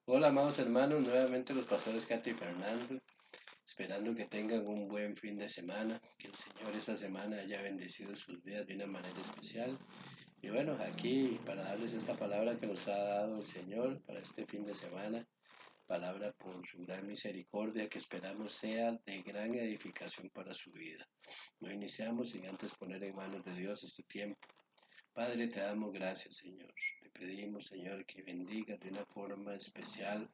Hola, amados hermanos, nuevamente los pastores Katy y Fernando, esperando que tengan un buen fin de semana, que el Señor esta semana haya bendecido sus vidas de una manera especial. Y bueno, aquí para darles esta palabra que nos ha dado el Señor para este fin de semana, palabra por su gran misericordia que esperamos sea de gran edificación para su vida. No iniciamos sin antes poner en manos de Dios este tiempo. Padre, te damos gracias, Señor. Te pedimos, Señor, que bendiga de una forma especial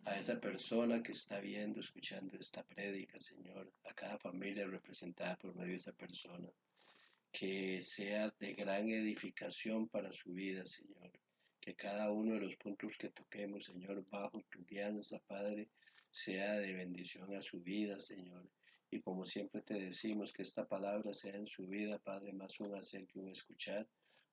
a esa persona que está viendo, escuchando esta prédica, Señor, a cada familia representada por medio de esa persona, que sea de gran edificación para su vida, Señor, que cada uno de los puntos que toquemos, Señor, bajo tu guianza, Padre, sea de bendición a su vida, Señor. Y como siempre te decimos, que esta palabra sea en su vida, Padre, más un hacer que un escuchar,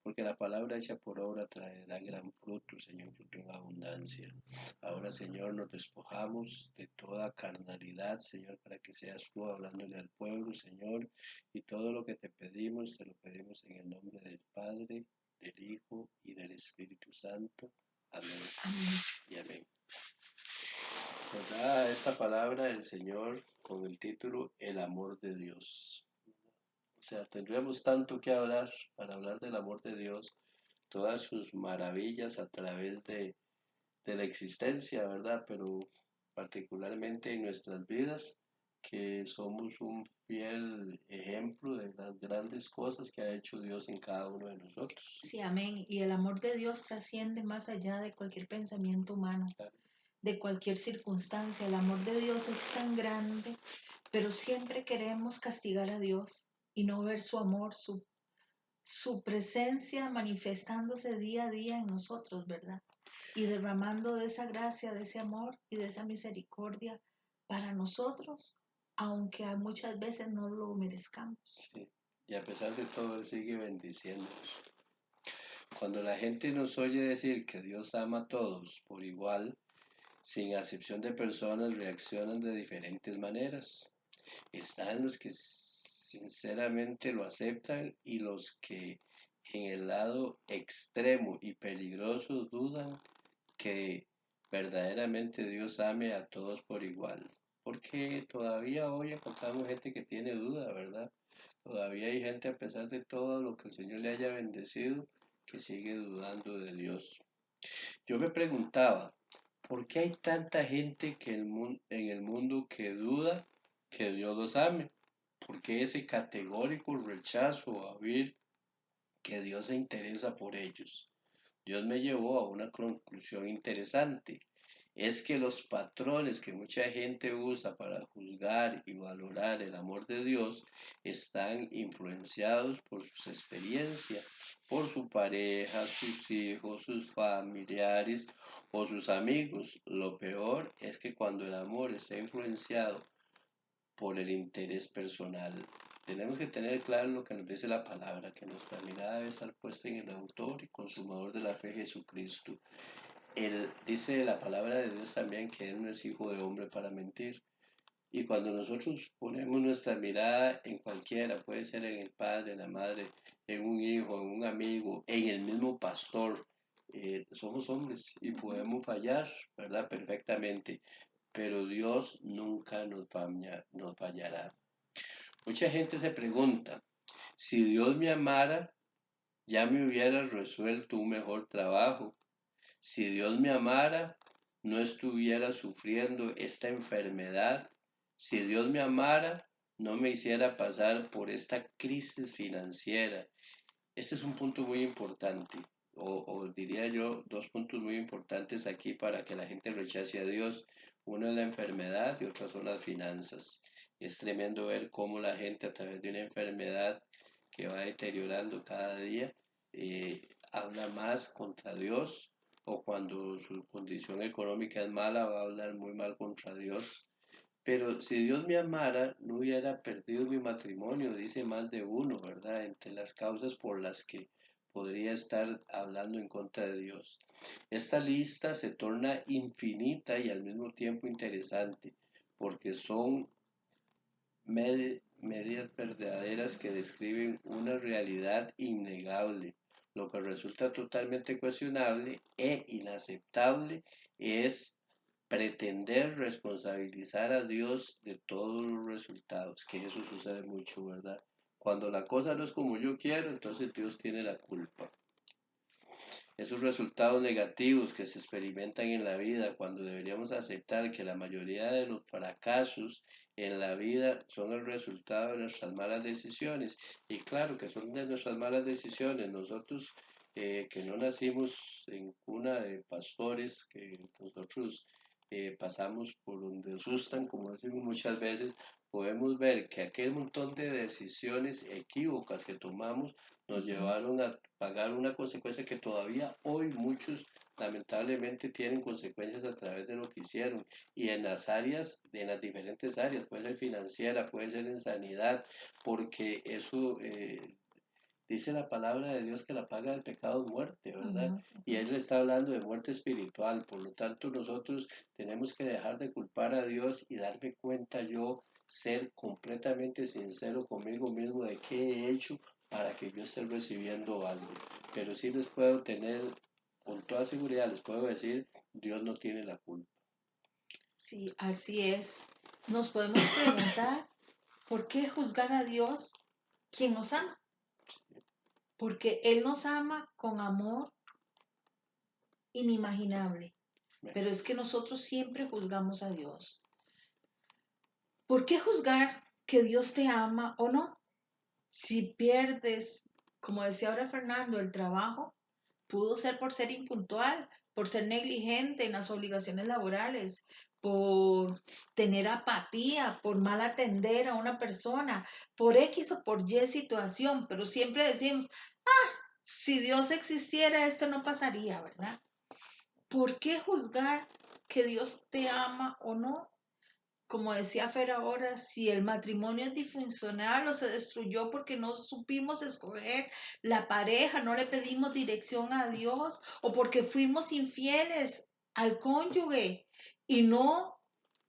porque la palabra hecha por obra traerá gran fruto, Señor, fruto en abundancia. Ahora, Señor, nos despojamos de toda carnalidad, Señor, para que seas tú hablándole al pueblo, Señor, y todo lo que te lo pedimos en el nombre del Padre, del Hijo y del Espíritu Santo. Amén Amén. y amén. Nos da esta palabra el Señor con el título El amor de Dios. O sea, tendríamos tanto que hablar para hablar del amor de Dios, todas sus maravillas a través de la existencia, ¿verdad? Pero particularmente en nuestras vidas, que somos un fiel ejemplo de las grandes cosas que ha hecho Dios en cada uno de nosotros. Sí, amén. Y el amor de Dios trasciende más allá de cualquier pensamiento humano, Claro, de cualquier circunstancia. El amor de Dios es tan grande, pero siempre queremos castigar a Dios y no ver su amor, su presencia manifestándose día a día en nosotros, ¿verdad? Y derramando de esa gracia, de ese amor y de esa misericordia para nosotros, aunque muchas veces no lo merezcamos. sí. Y a pesar de todo, Él sigue bendiciéndonos. Cuando la gente nos oye decir que Dios ama a todos por igual, sin acepción de personas, reaccionan de diferentes maneras. Están los que sinceramente lo aceptan y los que en el lado extremo y peligroso dudan que verdaderamente Dios ame a todos por igual. Porque todavía hoy encontramos gente que tiene duda, ¿verdad? Todavía hay gente, a pesar de todo lo que el Señor le haya bendecido, que sigue dudando de Dios. Yo me preguntaba, ¿por qué hay tanta gente en el mundo que duda que Dios los ame? ¿Por qué ese categórico rechazo a ver que Dios se interesa por ellos? Dios me llevó a una conclusión interesante. Es que los patrones que mucha gente usa para juzgar y valorar el amor de Dios están influenciados por sus experiencias, por su pareja, sus hijos, sus familiares o sus amigos. Lo peor es que cuando el amor está influenciado por el interés personal, tenemos que tener claro lo que nos dice la palabra, que nuestra mirada debe estar puesta en el autor y consumador de la fe, Jesucristo. Él dice la palabra de Dios también que Él no es hijo de hombre para mentir. Y cuando nosotros ponemos nuestra mirada en cualquiera, puede ser en el padre, en la madre, en un hijo, en un amigo, en el mismo pastor, somos hombres y podemos fallar, ¿verdad? Perfectamente, pero Dios nunca nos fallará. Mucha gente se pregunta, si Dios me amara, ya me hubiera resuelto un mejor trabajo. Si Dios me amara, no estuviera sufriendo esta enfermedad. Si Dios me amara, no me hiciera pasar por esta crisis financiera. Este es un punto muy importante, o diría yo, dos puntos muy importantes aquí para que la gente rechace a Dios. Uno es la enfermedad y otro son las finanzas. Es tremendo ver cómo la gente a través de una enfermedad que va deteriorando cada día, habla más contra Dios, o cuando su condición económica es mala, va a hablar muy mal contra Dios. Pero si Dios me amara, no hubiera perdido mi matrimonio, dice más de uno, ¿verdad? Entre las causas por las que podría estar hablando en contra de Dios. Esta lista se torna infinita y al mismo tiempo interesante, porque son medias verdaderas que describen una realidad innegable. Lo que resulta totalmente cuestionable e inaceptable es pretender responsabilizar a Dios de todos los resultados, que eso sucede mucho, ¿verdad? Cuando la cosa no es como yo quiero, entonces Dios tiene la culpa. Esos resultados negativos que se experimentan en la vida, cuando deberíamos aceptar que la mayoría de los fracasos en la vida son el resultado de nuestras malas decisiones. Y claro que son de nuestras malas decisiones. Nosotros que no nacimos en cuna de pastores, que nosotros pasamos por donde asustan, como decimos muchas veces, podemos ver que aquel montón de decisiones equívocas que tomamos nos Ujú. llevaron a pagar una consecuencia que todavía hoy muchos lamentablemente tienen consecuencias a través de lo que hicieron y en las áreas, en las diferentes áreas, puede ser financiera, puede ser en sanidad, porque eso dice la palabra de Dios que la paga del pecado es muerte, ¿verdad? Ujú, Y ujú. Él está hablando de muerte espiritual, por lo tanto nosotros tenemos que dejar de culpar a Dios y darme cuenta yo, ser completamente sincero conmigo mismo de qué he hecho para que yo esté recibiendo algo. Pero sí les puedo tener, con toda seguridad les puedo decir, Dios no tiene la culpa. Sí, así es. Nos podemos preguntar, ¿por qué juzgar a Dios quien nos ama? Porque Él nos ama con amor inimaginable. Pero es que nosotros siempre juzgamos a Dios. ¿Por qué juzgar que Dios te ama o no? Si pierdes, como decía ahora Fernando, el trabajo, pudo ser por ser impuntual, por ser negligente en las obligaciones laborales, por tener apatía, por mal atender a una persona, por X o por Y situación, pero siempre decimos, si Dios existiera, esto no pasaría, ¿verdad? ¿Por qué juzgar que Dios te ama o no? Como decía Fer ahora, si el matrimonio es disfuncional o se destruyó porque no supimos escoger la pareja, no le pedimos dirección a Dios o porque fuimos infieles al cónyuge y no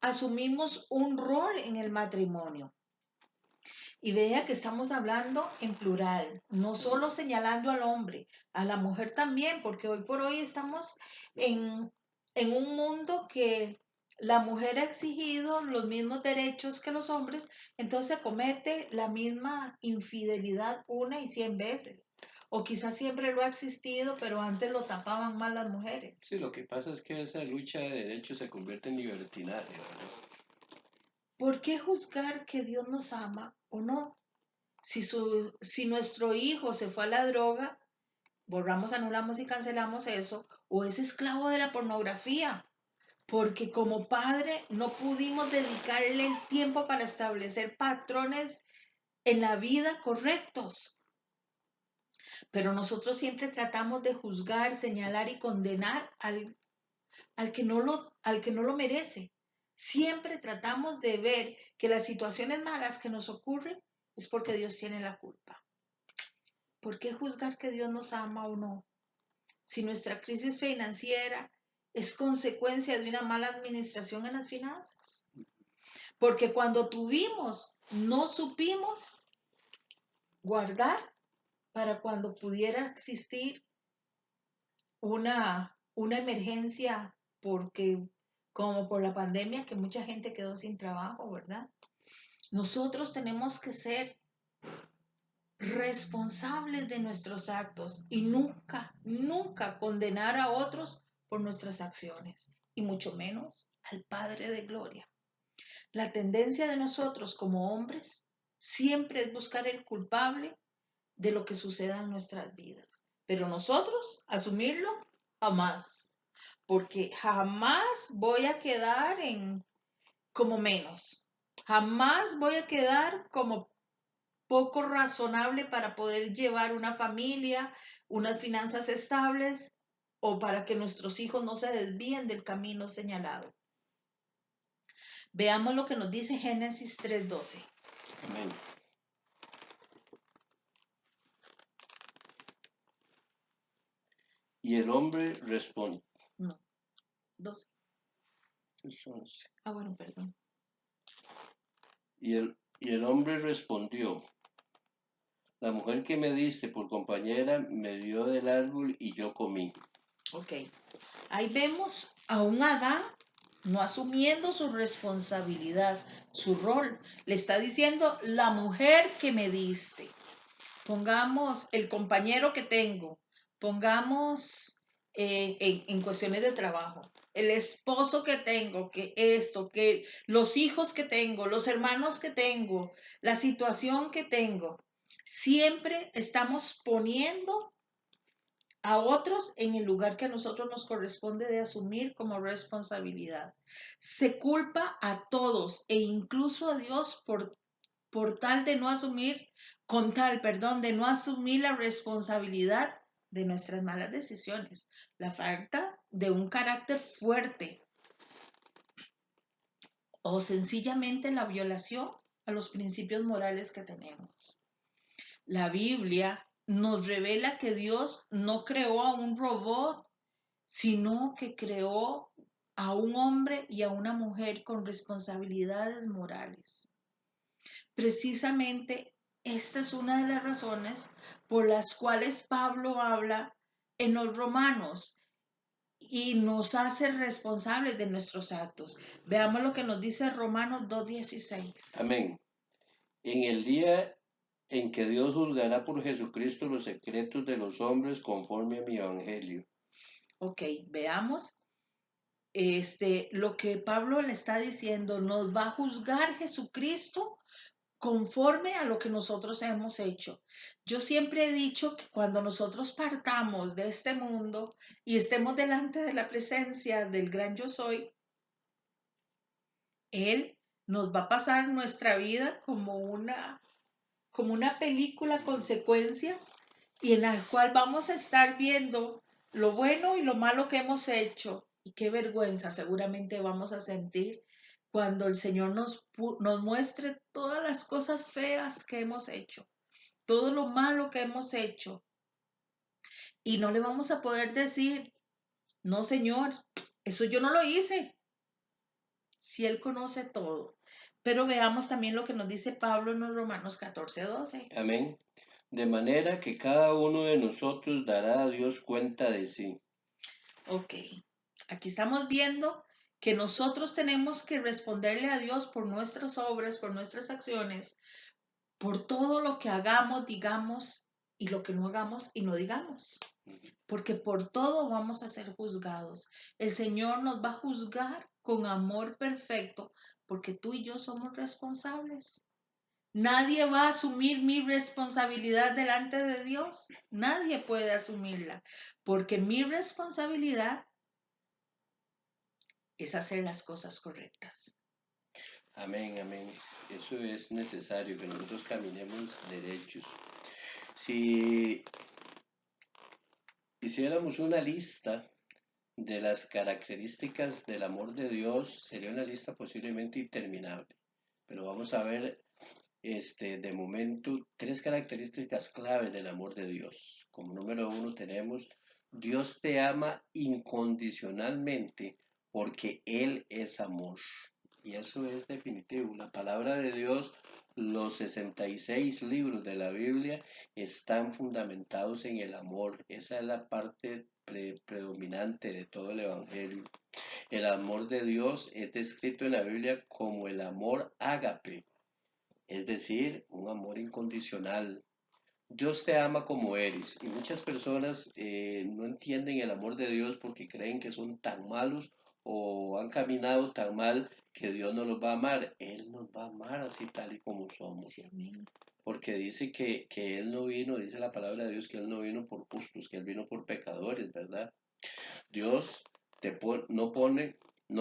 asumimos un rol en el matrimonio. Y vea que estamos hablando en plural, no solo señalando al hombre, a la mujer también, porque hoy por hoy estamos en, en un mundo que la mujer ha exigido los mismos derechos que los hombres, entonces comete la misma infidelidad una y 100 veces. O quizás siempre lo ha existido, pero antes lo tapaban más las mujeres. Sí, lo que pasa es que esa lucha de derechos se convierte en libertinaje, ¿verdad? ¿Por qué juzgar que Dios nos ama o no? Si nuestro hijo se fue a la droga, borramos, anulamos y cancelamos eso, o es esclavo de la pornografía, porque como padre no pudimos dedicarle el tiempo para establecer patrones en la vida correctos. Pero nosotros siempre tratamos de juzgar, señalar y condenar al que no lo merece. Siempre tratamos de ver que las situaciones malas que nos ocurren es porque Dios tiene la culpa. ¿Por qué juzgar que Dios nos ama o no? Si nuestra crisis financiera es consecuencia de una mala administración en las finanzas. Porque cuando tuvimos, no supimos guardar para cuando pudiera existir una emergencia, porque como por la pandemia que mucha gente quedó sin trabajo, ¿verdad? Nosotros tenemos que ser responsables de nuestros actos y nunca, nunca condenar a otros por nuestras acciones, y mucho menos al Padre de Gloria. La tendencia de nosotros como hombres siempre es buscar el culpable de lo que suceda en nuestras vidas, pero nosotros asumirlo jamás, porque jamás voy a quedar en como menos, jamás voy a quedar como poco razonable para poder llevar una familia, unas finanzas estables o para que nuestros hijos no se desvíen del camino señalado. Veamos lo que nos dice Génesis 3:12. Amén. Y el hombre responde. No, 12. Ah, bueno, perdón. Y el hombre respondió, La mujer que me diste por compañera me dio del árbol y yo comí. Ok. Ahí vemos a un Adán no asumiendo su responsabilidad, su rol. Le está diciendo, la mujer que me diste. Pongamos el compañero que tengo. Pongamos en cuestiones de trabajo. El esposo que tengo, que esto, que los hijos que tengo, los hermanos que tengo, la situación que tengo. Siempre estamos poniendo a otros en el lugar que a nosotros nos corresponde de asumir como responsabilidad. Se culpa a todos e incluso a Dios por tal de no asumir, con tal, perdón, de no asumir la responsabilidad de nuestras malas decisiones, la falta de un carácter fuerte o sencillamente la violación a los principios morales que tenemos. La Biblia nos revela que Dios no creó a un robot, sino que creó a un hombre y a una mujer con responsabilidades morales. Precisamente esta es una de las razones por las cuales Pablo habla en los Romanos y nos hace responsables de nuestros actos. Veamos lo que nos dice Romanos 2:16. Amén. En el día en que Dios juzgará por Jesucristo los secretos de los hombres conforme a mi evangelio. Ok, veamos lo que Pablo le está diciendo. Nos va a juzgar Jesucristo conforme a lo que nosotros hemos hecho. Yo siempre he dicho que cuando nosotros partamos de este mundo y estemos delante de la presencia del gran yo soy, Él nos va a pasar nuestra vida como una película consecuencias y en la cual vamos a estar viendo lo bueno y lo malo que hemos hecho. Y qué vergüenza seguramente vamos a sentir cuando el Señor nos muestre todas las cosas feas que hemos hecho, todo lo malo que hemos hecho. Y no le vamos a poder decir, no, Señor, eso yo no lo hice, si Él conoce todo. Pero veamos también lo que nos dice Pablo en los Romanos 14:12. Amén. De manera que cada uno de nosotros dará a Dios cuenta de sí. Ok, aquí estamos viendo que nosotros tenemos que responderle a Dios por nuestras obras, por nuestras acciones, por todo lo que hagamos, digamos, y lo que no hagamos y no digamos. Porque por todo vamos a ser juzgados. El Señor nos va a juzgar con amor perfecto, porque tú y yo somos responsables. Nadie va a asumir mi responsabilidad delante de Dios. Nadie puede asumirla, porque mi responsabilidad es hacer las cosas correctas. Amén, amén. Eso es necesario, que nosotros caminemos derechos. Si hiciéramos una lista de las características del amor de Dios, sería una lista posiblemente interminable. Pero vamos a ver, de momento, tres características claves del amor de Dios. Como número uno tenemos, Dios te ama incondicionalmente porque Él es amor. Y eso es definitivo. La palabra de Dios, los 66 libros de la Biblia están fundamentados en el amor. Esa es la parte predominante de todo el Evangelio. El amor de Dios es descrito en la Biblia como el amor ágape, es decir, un amor incondicional. Dios te ama como eres y muchas personas no entienden el amor de Dios porque creen que son tan malos o han caminado tan mal que Dios no los va a amar. Él nos va a amar así tal y como somos. Sí, amén. Porque dice que Él no vino, dice la palabra de Dios, que Él no vino por justos, que Él vino por pecadores, ¿verdad? Dios no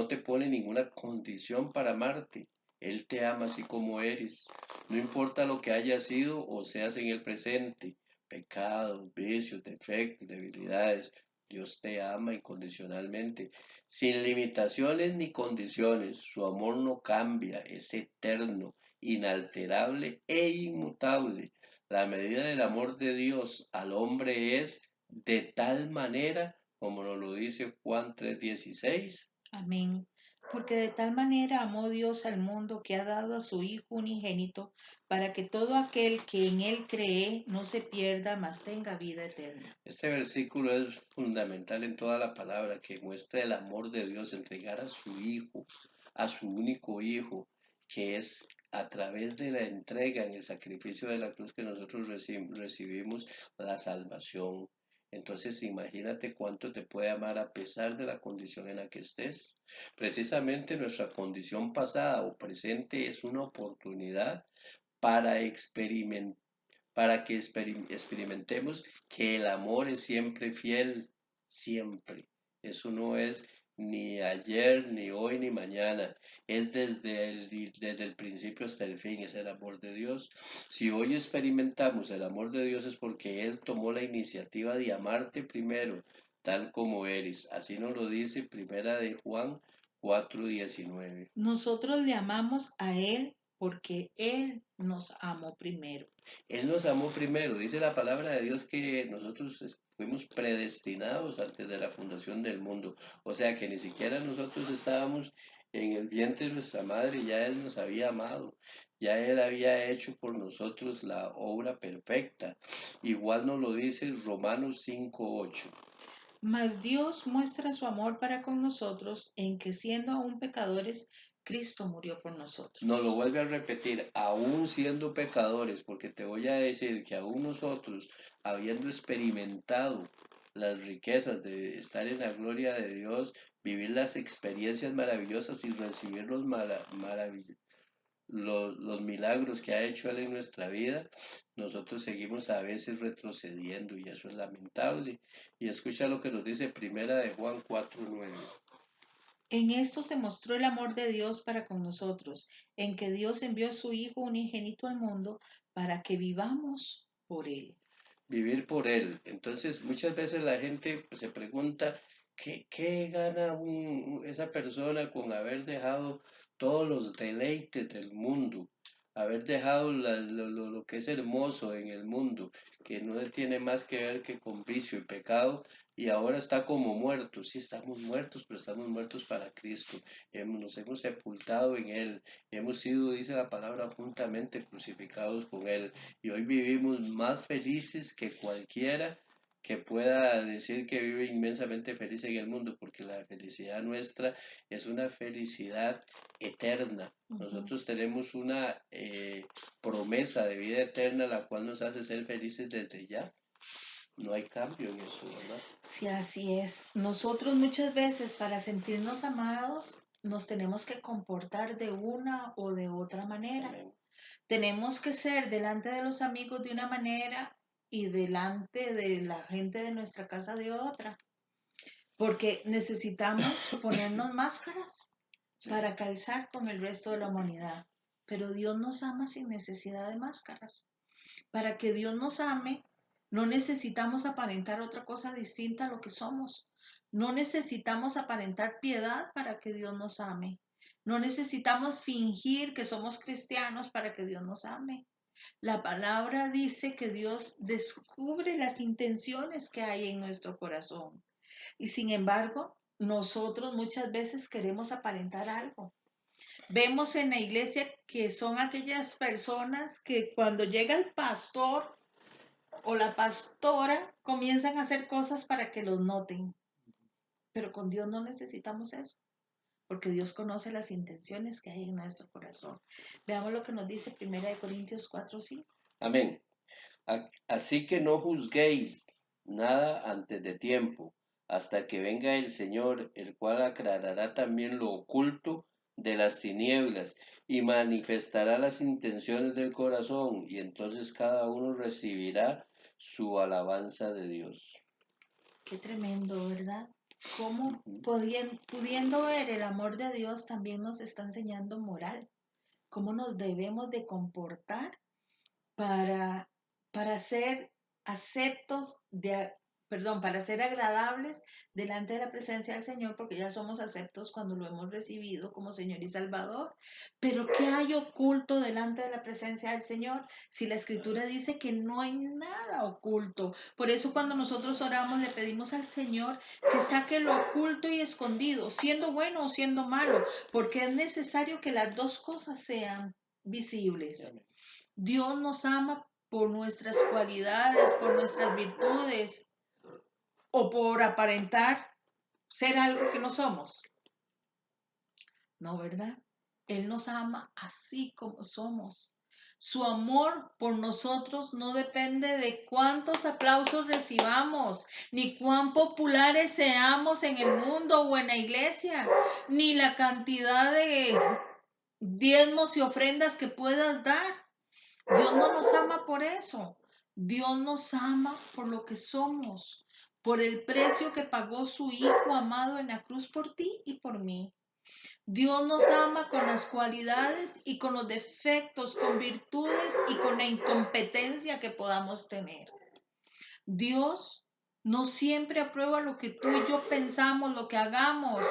te pone ninguna condición para amarte. Él te ama así como eres. No importa lo que hayas sido o seas en el presente, pecados, vicios, defectos, debilidades. Dios te ama incondicionalmente, sin limitaciones ni condiciones. Su amor no cambia, es eterno, inalterable e inmutable. La medida del amor de Dios al hombre es de tal manera como nos lo dice Juan 3:16. Amén. Porque de tal manera amó Dios al mundo que ha dado a su Hijo unigénito, para que todo aquel que en él cree no se pierda, mas tenga vida eterna. Este versículo es fundamental en toda la palabra, que muestra el amor de Dios, entregar a su Hijo, a su único Hijo, que es a través de la entrega en el sacrificio de la cruz que nosotros recibimos la salvación. Entonces imagínate cuánto te puede amar a pesar de la condición en la que estés. Precisamente nuestra condición pasada o presente es una oportunidad para que experimentemos que el amor es siempre fiel, siempre. Eso no es ni ayer, ni hoy, ni mañana. Es desde el principio hasta el fin, es el amor de Dios. Si hoy experimentamos el amor de Dios es porque Él tomó la iniciativa de amarte primero, tal como eres. Así nos lo dice Primera de Juan 4:19. Nosotros le amamos a Él porque Él nos amó primero. Él nos amó primero. Dice la palabra de Dios que nosotros fuimos predestinados antes de la fundación del mundo. O sea que ni siquiera nosotros estábamos en el vientre de nuestra madre, ya Él nos había amado. Ya Él había hecho por nosotros la obra perfecta. Igual nos lo dice Romanos 5:8. Mas Dios muestra su amor para con nosotros en que siendo aún pecadores, Cristo murió por Nos lo nosotros. vuelve a repetir, aún siendo pecadores, porque te voy a decir que aún nosotros, habiendo experimentado las riquezas de estar en la gloria de Dios, vivir las experiencias maravillosas y recibir los milagros que ha hecho Él en nuestra vida, nosotros seguimos a veces retrocediendo y eso es lamentable. Y escucha lo que nos dice Primera de Juan 4:9. En esto se mostró el amor de Dios para con nosotros, en que Dios envió a su Hijo unigénito al mundo para que vivamos por Él. Vivir por Él. Entonces, muchas veces la gente se pregunta, ¿qué gana esa persona con haber dejado todos los deleites del mundo? Haber dejado lo que es hermoso en el mundo, que no tiene más que ver que con vicio y pecado, y ahora está como muertos. Sí, estamos muertos, pero estamos muertos para Cristo. Nos hemos sepultado en Él. Hemos sido, dice la palabra, juntamente crucificados con Él. Y hoy vivimos más felices que cualquiera que pueda decir que vive inmensamente feliz en el mundo, porque la felicidad nuestra es una felicidad eterna. Ujú. Nosotros tenemos una promesa de vida eterna, la cual nos hace ser felices desde ya. No hay cambio en eso, ¿verdad? Sí, así es. Nosotros muchas veces para sentirnos amados nos tenemos que comportar de una o de otra manera. Amén. Tenemos que ser delante de los amigos de una manera y delante de la gente de nuestra casa de otra, porque necesitamos ponernos máscaras Sí. para calzar con el resto de la humanidad. Pero Dios nos ama sin necesidad de máscaras. Para que Dios nos ame, no necesitamos aparentar otra cosa distinta a lo que somos. No necesitamos aparentar piedad para que Dios nos ame. No necesitamos fingir que somos cristianos para que Dios nos ame. La palabra dice que Dios descubre las intenciones que hay en nuestro corazón. Y sin embargo, nosotros muchas veces queremos aparentar algo. Vemos en la iglesia que son aquellas personas que cuando llega el pastor o la pastora comienzan a hacer cosas para que los noten. Pero con Dios no necesitamos eso, porque Dios conoce las intenciones que hay en nuestro corazón. Veamos lo que nos dice 1 Corintios 4:5. Amén. Así que no juzguéis nada antes de tiempo, hasta que venga el Señor, el cual aclarará también lo oculto de las tinieblas y manifestará las intenciones del corazón, y entonces cada uno recibirá su alabanza de Dios. Qué tremendo, ¿verdad? Cómo Ujú. pudiendo ver el amor de Dios también nos está enseñando moral, cómo nos debemos de comportar para, para ser aceptos para ser agradables delante de la presencia del Señor, porque ya somos aceptos cuando lo hemos recibido como Señor y Salvador. Pero ¿qué hay oculto delante de la presencia del Señor? Si la Escritura dice que no hay nada oculto. Por eso cuando nosotros oramos le pedimos al Señor que saque lo oculto y escondido, siendo bueno o siendo malo, porque es necesario que las dos cosas sean visibles. Dios nos ama por nuestras cualidades, por nuestras virtudes, o por aparentar ser algo que no somos. No, ¿verdad? Él nos ama así como somos. Su amor por nosotros no depende de cuántos aplausos recibamos, ni cuán populares seamos en el mundo o en la iglesia, ni la cantidad de diezmos y ofrendas que puedas dar. Dios no nos ama por eso. Dios nos ama por lo que somos, por el precio que pagó su Hijo amado en la cruz por ti y por mí. Dios nos ama con las cualidades y con los defectos, con virtudes y con la incompetencia que podamos tener. Dios no siempre aprueba lo que tú y yo pensamos, lo que hagamos,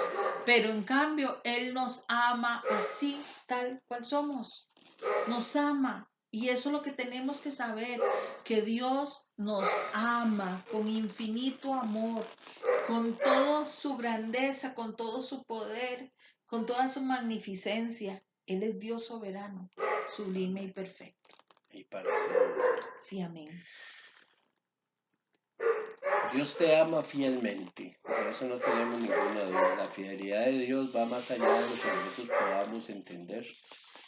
pero en cambio Él nos ama así, tal cual somos. Nos ama. Y eso es lo que tenemos que saber, que Dios nos ama con infinito amor, con toda su grandeza, con todo su poder, con toda su magnificencia. Él es Dios soberano, sublime y perfecto. Y para siempre. Sí, amén. Dios te ama fielmente, de eso no tenemos ninguna duda. La fidelidad de Dios va más allá de lo que nosotros podamos entender,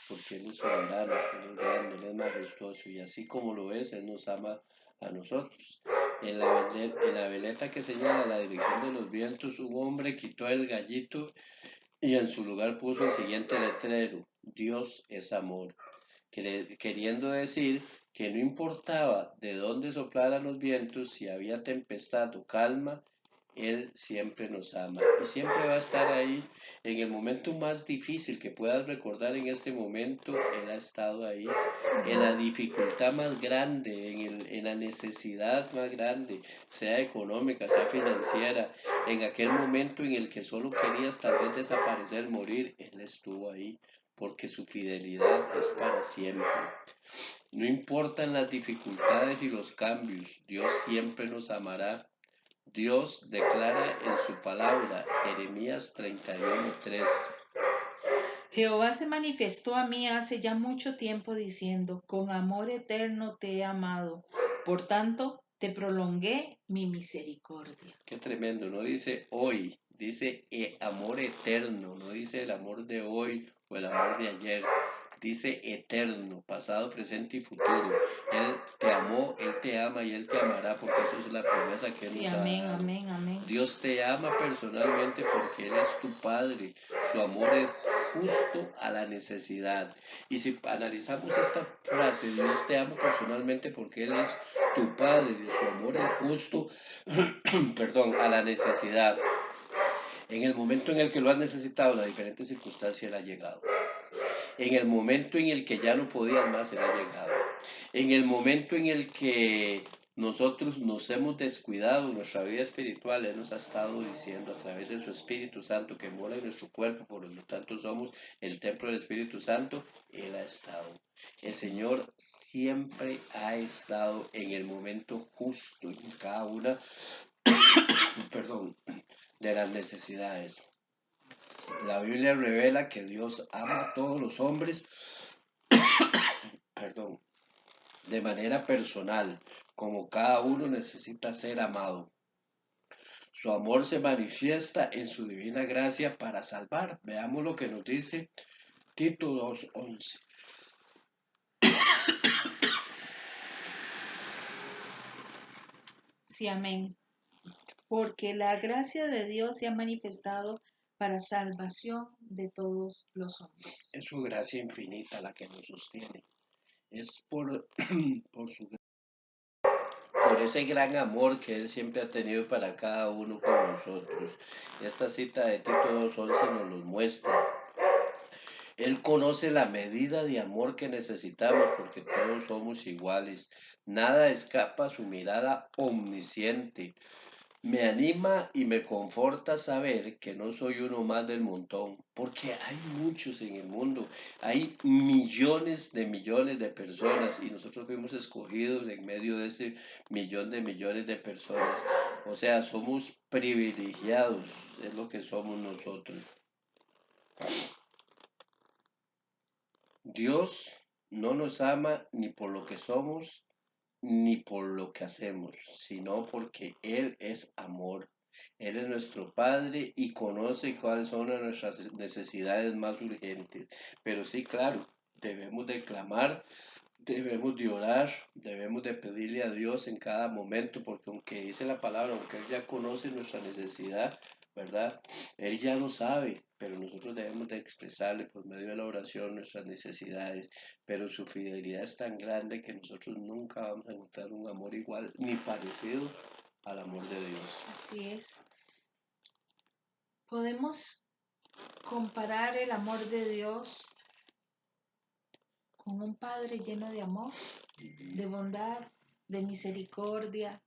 porque Él es soberano, Él es grande, Él es majestuoso, y así como lo es, Él nos ama a nosotros. En la veleta que señala la dirección de los vientos, un hombre quitó el gallito y en su lugar puso el siguiente letrero: Dios es amor, queriendo decir que no importaba de dónde soplaran los vientos, si había tempestad o calma, Él siempre nos ama y siempre va a estar ahí. En el momento más difícil que puedas recordar en este momento, Él ha estado ahí. En la dificultad más grande, en la necesidad más grande, sea económica, sea financiera, en aquel momento en el que solo querías tal vez desaparecer, morir, Él estuvo ahí, porque su fidelidad es para siempre. No importan las dificultades y los cambios, Dios siempre nos amará. Dios declara en su palabra, Jeremías 31:3. Jehová se manifestó a mí hace ya mucho tiempo diciendo, con amor eterno te he amado, por tanto te prolongué mi misericordia. Qué tremendo, no dice hoy, dice amor eterno, no dice el amor de hoy o el amor de ayer, dice eterno, pasado, presente y futuro. Él te amó, Él te ama y Él te amará, porque eso es la promesa que Él Sí, nos ha amén, dado. amén, amén. Dios te ama personalmente porque Él es tu Padre. Su amor es justo a la necesidad. Y si analizamos esta frase, Dios te ama personalmente porque Él es tu Padre. Su amor es justo, perdón, a la necesidad. En el momento en el que lo has necesitado, la diferente circunstancia Él ha llegado. En el momento en el que ya no podías más, Él ha llegado. En el momento en el que nosotros nos hemos descuidado en nuestra vida espiritual, Él nos ha estado diciendo a través de su Espíritu Santo que mora en nuestro cuerpo, por lo tanto somos el templo del Espíritu Santo, Él ha estado. El Señor siempre ha estado en el momento justo en cada una, perdón, de las necesidades. La Biblia revela que Dios ama a todos los hombres, perdón, de manera personal, como cada uno necesita ser amado. Su amor se manifiesta en su divina gracia para salvar. Veamos lo que nos dice Tito 2:11. Sí, amén. Porque la gracia de Dios se ha manifestado para salvación de todos los hombres. Es su gracia infinita la que nos sostiene. Es por ese gran amor que Él siempre ha tenido para cada uno con nosotros. Esta cita de Tito 2:11 nos lo muestra. Él conoce la medida de amor que necesitamos porque todos somos iguales. Nada escapa a su mirada omnisciente. Me anima y me conforta saber que no soy uno más del montón, porque hay muchos en el mundo, hay millones de personas y nosotros fuimos escogidos en medio de ese millón de millones de personas. O sea, somos privilegiados, es lo que somos nosotros. Dios no nos ama ni por lo que somos, ni por lo que hacemos, sino porque Él es amor. Él es nuestro Padre y conoce cuáles son nuestras necesidades más urgentes. Pero sí, claro, debemos de clamar, debemos de orar, debemos de pedirle a Dios en cada momento, porque aunque dice la palabra, aunque Él ya conoce nuestra necesidad, ¿verdad? Él ya lo sabe, pero nosotros debemos de expresarle por medio de la oración nuestras necesidades, pero su fidelidad es tan grande que nosotros nunca vamos a encontrar un amor igual ni parecido al amor de Dios. Así es. Podemos comparar el amor de Dios con un Padre lleno de amor, de bondad, de misericordia,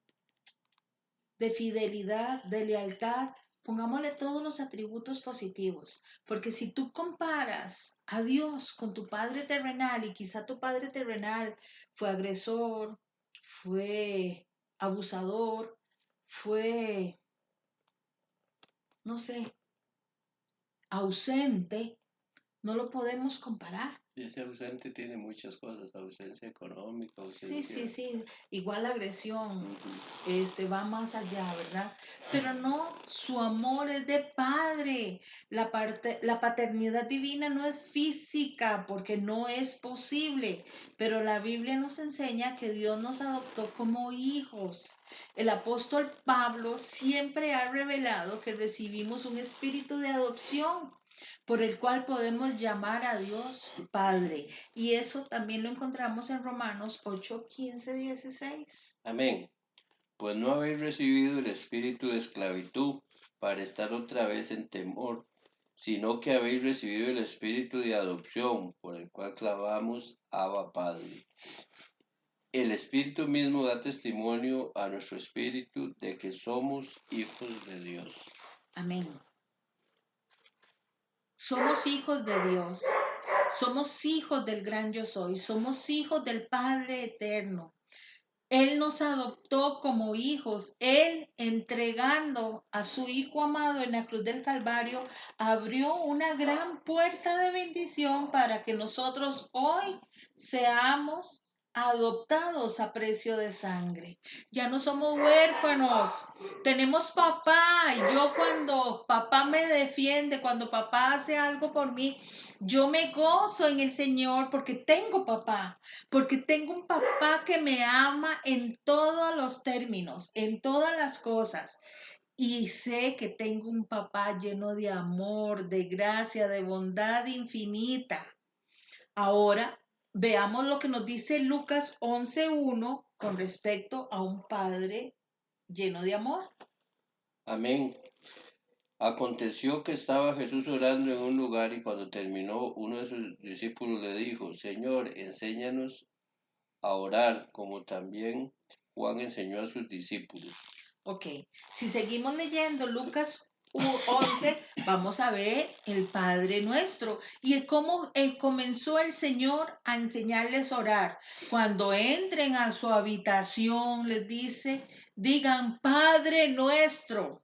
de fidelidad, de lealtad. Pongámosle todos los atributos positivos, porque si tú comparas a Dios con tu padre terrenal y quizá tu padre terrenal fue agresor, fue abusador, fue, no sé, ausente, no lo podemos comparar. Y ese ausente tiene muchas cosas, ausencia económica, Sí, ausencia... sí, sí, igual la agresión, Ujú. va más allá, ¿verdad? Pero no, su amor es de padre. La paternidad divina no es física porque no es posible, pero la Biblia nos enseña que Dios nos adoptó como hijos. El apóstol Pablo siempre ha revelado que recibimos un espíritu de adopción por el cual podemos llamar a Dios Padre. Y eso también lo encontramos en Romanos 8, 15, 16. Amén. Pues no habéis recibido el espíritu de esclavitud para estar otra vez en temor, sino que habéis recibido el espíritu de adopción, por el cual clamamos Abba Padre. El espíritu mismo da testimonio a nuestro espíritu de que somos hijos de Dios. Amén. Somos hijos de Dios. Somos hijos del gran yo soy. Somos hijos del Padre eterno. Él nos adoptó como hijos. Él, entregando a su Hijo amado en la cruz del Calvario, abrió una gran puerta de bendición para que nosotros hoy seamos adoptados a precio de sangre. Ya no somos huérfanos, tenemos papá. Y yo cuando papá me defiende, cuando papá hace algo por mí, yo me gozo en el Señor porque tengo papá, porque tengo un papá que me ama en todos los términos, en todas las cosas. Y sé que tengo un papá lleno de amor, de gracia, de bondad infinita. Ahora veamos lo que nos dice Lucas 11:1 con respecto a un padre lleno de amor. Amén. Aconteció que estaba Jesús orando en un lugar y cuando terminó, uno de sus discípulos le dijo, Señor, enséñanos a orar como también Juan enseñó a sus discípulos. Ok, si seguimos leyendo Lucas 11, vamos a ver el Padre Nuestro y cómo comenzó el Señor a enseñarles a orar. Cuando entren a su habitación, les dice, digan, Padre Nuestro.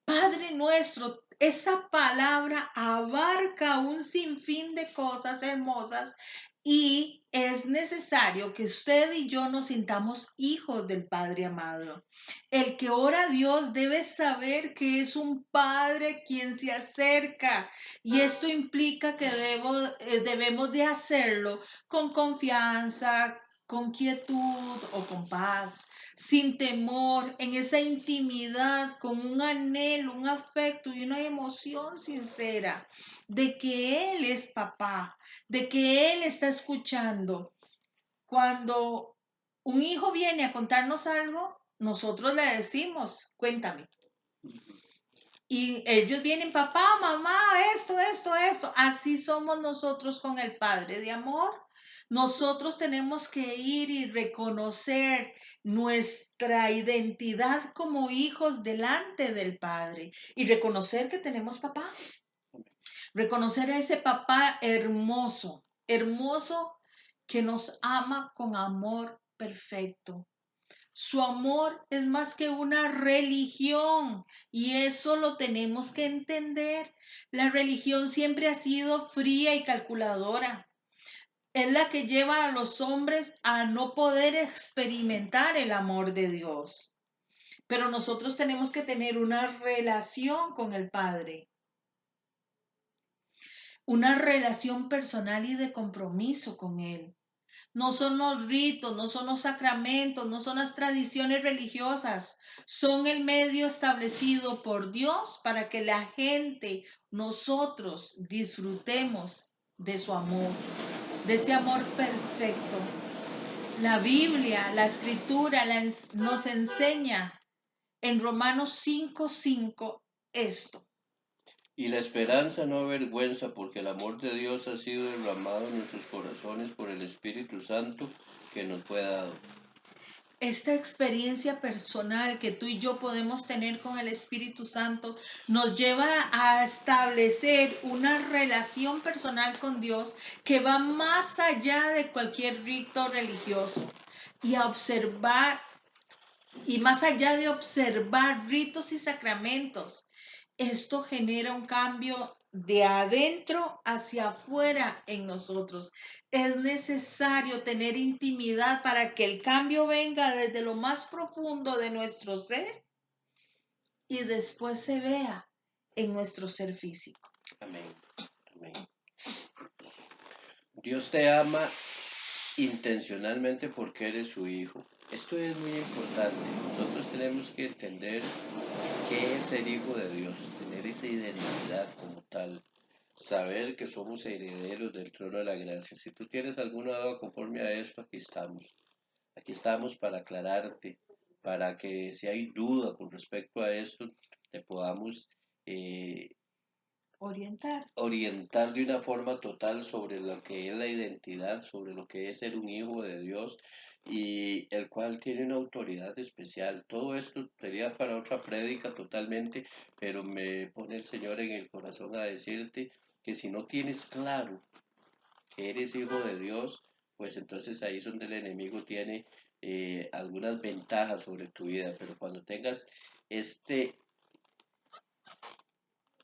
Padre nuestro, esa palabra abarca un sinfín de cosas hermosas y es necesario que usted y yo nos sintamos hijos del Padre amado. El que ora a Dios debe saber que es un Padre quien se acerca y esto implica que debemos de hacerlo con confianza, con quietud o con paz, sin temor, en esa intimidad, con un anhelo, un afecto y una emoción sincera de que Él es papá, de que Él está escuchando. Cuando un hijo viene a contarnos algo, nosotros le decimos, cuéntame. Y ellos vienen, papá, mamá, esto, esto, esto. Así somos nosotros con el Padre de amor. Nosotros tenemos que ir y reconocer nuestra identidad como hijos delante del Padre y reconocer que tenemos papá. Reconocer a ese papá hermoso, hermoso que nos ama con amor perfecto. Su amor es más que una religión y eso lo tenemos que entender. La religión siempre ha sido fría y calculadora. Es la que lleva a los hombres a no poder experimentar el amor de Dios. Pero nosotros tenemos que tener una relación con el Padre, una relación personal y de compromiso con Él. No son los ritos, no son los sacramentos, no son las tradiciones religiosas. Son el medio establecido por Dios para que la gente, nosotros, disfrutemos de su amor, de ese amor perfecto. La Biblia, la escritura nos enseña en Romanos 5:5 esto. Y la esperanza no avergüenza, porque el amor de Dios ha sido derramado en nuestros corazones por el Espíritu Santo que nos fue dado. Esta experiencia personal que tú y yo podemos tener con el Espíritu Santo nos lleva a establecer una relación personal con Dios que va más allá de cualquier rito religioso y a observar, y más allá de observar ritos y sacramentos. Esto genera un cambio de adentro hacia afuera en nosotros. Es necesario tener intimidad para que el cambio venga desde lo más profundo de nuestro ser y después se vea en nuestro ser físico. Amén. Amén. Dios te ama intencionalmente porque eres su hijo. Esto es muy importante. Nosotros tenemos que entender qué es ser hijo de Dios, tener esa identidad como tal, saber que somos herederos del trono de la gracia. Si tú tienes alguna duda conforme a esto, aquí estamos. Aquí estamos para aclararte, para que si hay duda con respecto a esto, te podamos eh, orientar de una forma total sobre lo que es la identidad, sobre lo que es ser un hijo de Dios y el cual tiene una autoridad especial. Todo esto sería para otra prédica totalmente, pero me pone el Señor en el corazón a decirte que si no tienes claro que eres hijo de Dios, pues entonces ahí es donde el enemigo tiene algunas ventajas sobre tu vida, pero cuando tengas este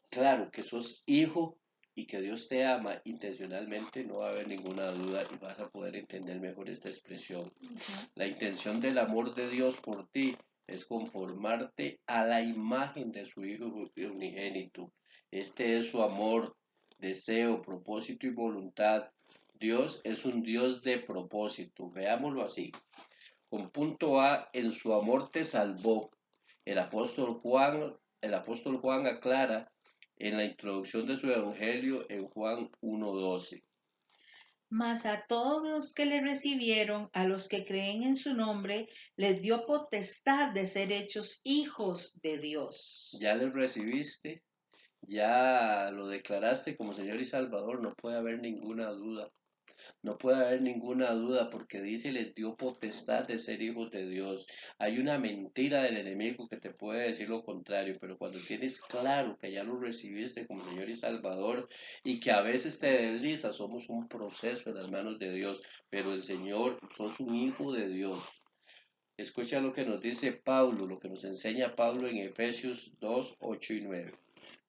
claro que sos hijo y que Dios te ama intencionalmente, no va a haber ninguna duda y vas a poder entender mejor esta expresión. La intención del amor de Dios por ti es conformarte a la imagen de su Hijo unigénito. Este es su amor, deseo, propósito y voluntad. Dios es un Dios de propósito. Veámoslo así. Con punto A, en su amor te salvó. El apóstol Juan, el apóstol Juan aclara en la introducción de su evangelio en Juan 1:12. Mas a todos los que le recibieron, a los que creen en su nombre, les dio potestad de ser hechos hijos de Dios. Ya le recibiste, ya lo declaraste como Señor y Salvador, no puede haber ninguna duda. No puede haber ninguna duda porque dice, les dio potestad de ser hijos de Dios. Hay una mentira del enemigo que te puede decir lo contrario, pero cuando tienes claro que ya lo recibiste como Señor y Salvador y que a veces te deslizas, somos un proceso en las manos de Dios, pero el Señor, sos un hijo de Dios. Escucha lo que nos dice Pablo, lo que nos enseña Pablo en Efesios 2:8 y 9.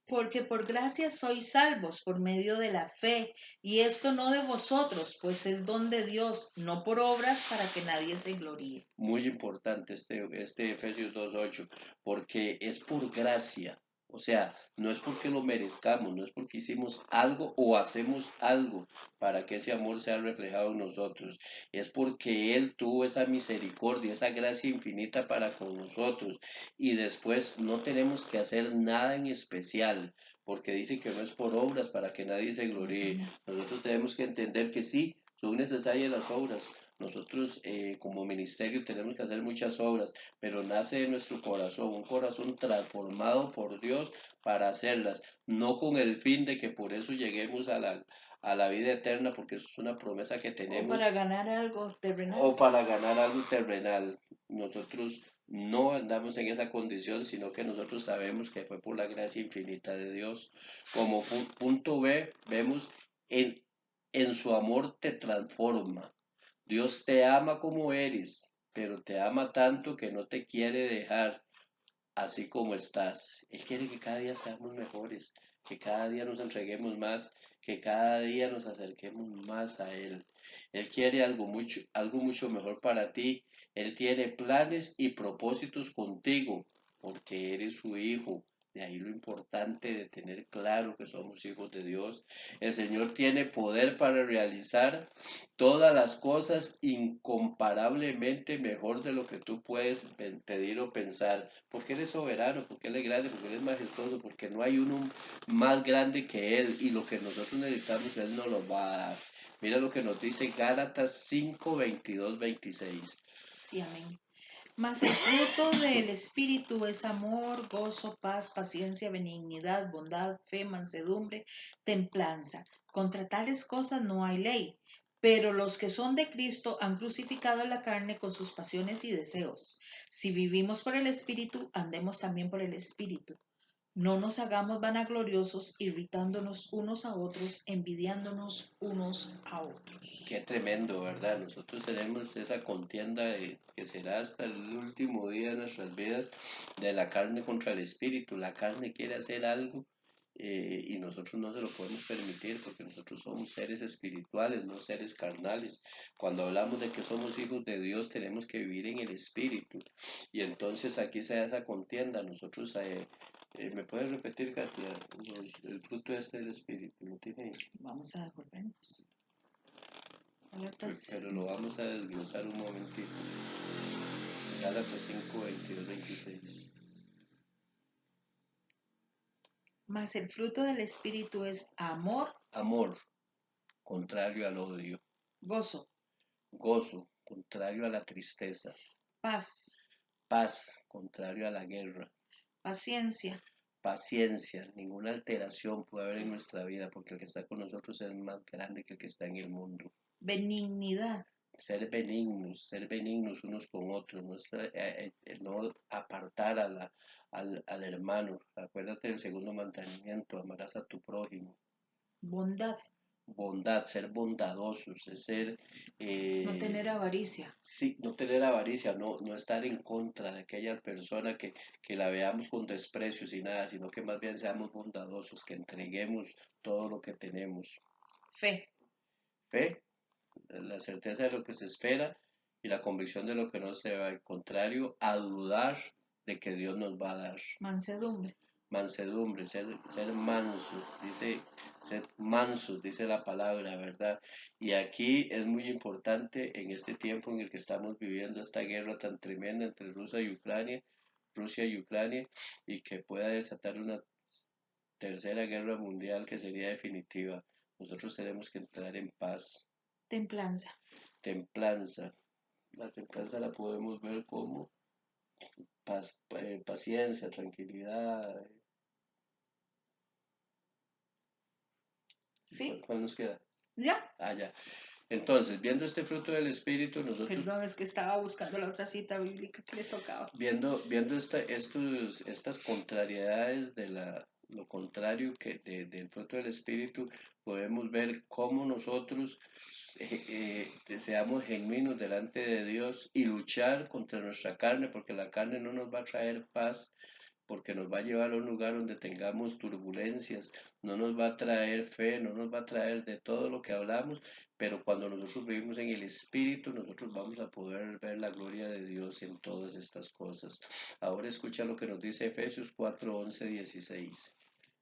Porque por gracia sois salvos por medio de la fe, y esto no de vosotros, pues es don de Dios, no por obras para que nadie se gloríe. Muy importante este Efesios 2:8, porque es por gracia. O sea, no es porque lo merezcamos, no es porque hicimos algo o hacemos algo para que ese amor sea reflejado en nosotros. Es porque Él tuvo esa misericordia, esa gracia infinita para con nosotros. Y después no tenemos que hacer nada en especial, porque dice que no es por obras para que nadie se gloríe. Nosotros tenemos que entender que sí, son necesarias las obras, Nosotros como ministerio tenemos que hacer muchas obras, pero nace de nuestro corazón, un corazón transformado por Dios para hacerlas, no con el fin de que por eso lleguemos a la vida eterna, porque eso es una promesa que O tenemos, para ganar algo terrenal. o para ganar algo terrenal. Nosotros no andamos en esa condición, sino que nosotros sabemos que fue por la gracia infinita de Dios. Como punto B, vemos en su amor te transforma. Dios te ama como eres, pero te ama tanto que no te quiere dejar así como estás. Él quiere que cada día seamos mejores, que cada día nos entreguemos más, que cada día nos acerquemos más a Él. Él quiere algo mucho mejor para ti. Él tiene planes y propósitos contigo, porque eres su hijo. De ahí lo importante de tener claro que somos hijos de Dios. El Señor tiene poder para realizar todas las cosas incomparablemente mejor de lo que tú puedes pedir o pensar, porque Él es soberano, porque Él es grande, porque Él es majestuoso, porque no hay uno más grande que Él, y lo que nosotros necesitamos Él nos lo va a dar. Mira lo que nos dice Gálatas 5, 22, 26. Sí, amén. Mas el fruto del Espíritu es amor, gozo, paz, paciencia, benignidad, bondad, fe, mansedumbre, templanza. Contra tales cosas no hay ley. Pero los que son de Cristo han crucificado la carne con sus pasiones y deseos. Si vivimos por el Espíritu, andemos también por el Espíritu. No nos hagamos vanagloriosos, irritándonos unos a otros, envidiándonos unos a otros. Qué tremendo, ¿verdad? Nosotros tenemos esa contienda que será hasta el último día de nuestras vidas de la carne contra el espíritu. La carne quiere hacer algo y nosotros no se lo podemos permitir porque nosotros somos seres espirituales, no seres carnales. Cuando hablamos de que somos hijos de Dios, tenemos que vivir en el espíritu. Y entonces aquí se da esa contienda. Nosotros, ¿me puedes repetir, Katia, el fruto este del espíritu? ¿Lo tiene ahí? Vamos a devolvernos. Gálatas Pero lo vamos a desglosar un momentito. Gálatas 5, 22, 26. Mas el fruto del Espíritu es amor, Amor, contrario al odio. gozo, Gozo, contrario a la tristeza. paz, Paz, contrario a la guerra. paciencia, Paciencia, ninguna alteración puede haber en nuestra vida porque el que está con nosotros es más grande que el que está en el mundo. benignidad, Ser benignos unos con otros, no apartar al hermano. Acuérdate del segundo mandamiento, amarás a tu prójimo. bondad, Bondad, ser bondadosos, es ser, no eh, tener avaricia, sí, no tener avaricia, no estar en contra de aquella persona que la veamos con desprecios y nada, sino que más bien seamos bondadosos, que entreguemos todo lo que tenemos. fe, Fe, la certeza de lo que se espera y la convicción de lo que no se va, al contrario, a dudar de que Dios nos va a dar. mansedumbre. Mansedumbre, ser manso, ser manso, dice la palabra, ¿verdad? Y aquí es muy importante en este tiempo en el que estamos viviendo esta guerra tan tremenda entre Rusia y Ucrania, y que pueda desatar una tercera guerra mundial que sería definitiva. Nosotros tenemos que entrar en paz, Templanza. templanza. La templanza la podemos ver como paciencia, tranquilidad. ¿Sí? ¿Cuál nos queda? ¿Ya? Ah, ya. Entonces, viendo este fruto del Espíritu, nosotros, Perdón, es que estaba buscando la otra cita bíblica que le tocaba. viendo estas contrariedades lo contrario del fruto del Espíritu, podemos ver cómo nosotros seamos genuinos delante de Dios y luchar contra nuestra carne, porque la carne no nos va a traer paz, porque nos va a llevar a un lugar donde tengamos turbulencias, no nos va a traer fe, no nos va a traer de todo lo que hablamos, pero cuando nosotros vivimos en el Espíritu, nosotros vamos a poder ver la gloria de Dios en todas estas cosas. Ahora escucha lo que nos dice Efesios 4, 11, 16.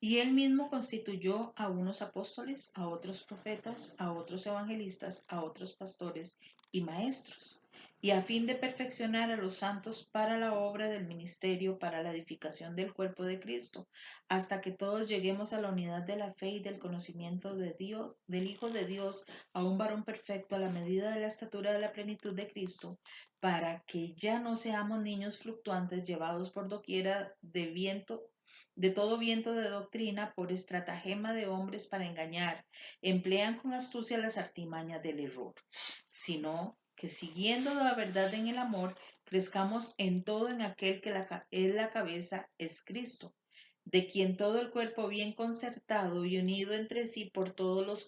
Y él mismo constituyó a unos apóstoles, a otros profetas, a otros evangelistas, a otros pastores y maestros, y a fin de perfeccionar a los santos para la obra del ministerio, para la edificación del cuerpo de Cristo, hasta que todos lleguemos a la unidad de la fe y del conocimiento de Dios, del Hijo de Dios, a un varón perfecto a la medida de la estatura de la plenitud de Cristo, para que ya no seamos niños fluctuantes llevados por doquiera de todo viento de doctrina por estratagema de hombres para engañar, emplean con astucia las artimañas del error, sino que siguiendo la verdad en el amor, crezcamos en todo en aquel que es la cabeza, es Cristo, de quien todo el cuerpo bien concertado y unido entre sí por todos los